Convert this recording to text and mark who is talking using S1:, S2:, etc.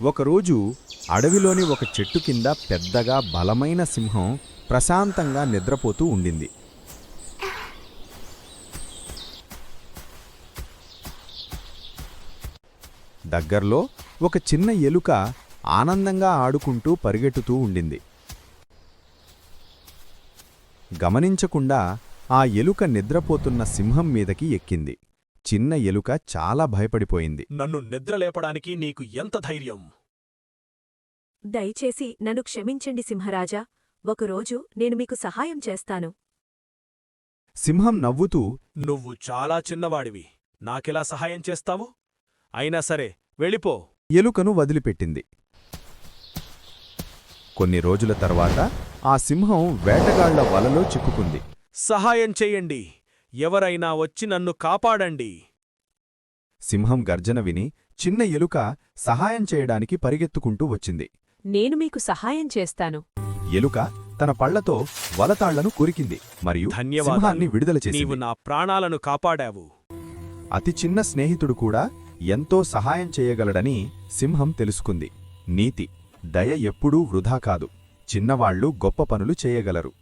S1: ఒకరోజు అడవిలోని ఒక చెట్టు కింద పెద్దగా బలమైన సింహం ప్రశాంతంగా నిద్రపోతూ ఉండింది. దగ్గర్లో ఒక చిన్న ఎలుక ఆనందంగా ఆడుకుంటూ పరిగెట్టుతూ ఉండింది. గమనించకుండా ఆ ఎలుక నిద్రపోతున్న సింహం మీదకి ఎక్కింది. చిన్న ఎలుక చాలా భయపడిపోయింది.
S2: నన్ను నిద్రలేపడానికి నీకు ఎంత ధైర్యం?
S3: దయచేసి నన్ను క్షమించండి సింహరాజా, ఒకరోజు నేను మీకు సహాయం చేస్తాను.
S1: సింహం నవ్వుతూ,
S2: నువ్వు చాలా చిన్నవాడివి, నాకెలా సహాయం చేస్తావు? అయినా సరే వెళ్ళిపో.
S1: ఎలుకను వదిలిపెట్టింది. కొన్ని రోజుల తర్వాత ఆ సింహం వేటగాళ్ల వలలో చిక్కుకుంది.
S2: సహాయం చెయ్యండి, ఎవరైనా వచ్చి నన్ను కాపాడండి.
S1: సింహం గర్జన విని చిన్న ఎలుక సహాయం చేయడానికి పరిగెత్తుకుంటూ వచ్చింది.
S3: నేను మీకు సహాయం చేస్తాను.
S1: ఎలుక తన పళ్లతో వలతాళ్లను కొరికింది మరియు
S2: ధన్యవాదాలు,
S1: సింహాన్ని విడుదల
S2: నీవు
S1: చేసింది.
S2: నా ప్రాణాలను కాపాడావు.
S1: అతి చిన్న స్నేహితుడు కూడా ఎంతో సహాయం చేయగలడని సింహం తెలుసుకుంది. నీతి: దయ ఎప్పుడూ వృధా కాదు. చిన్నవాళ్లు గొప్ప పనులు చేయగలరు.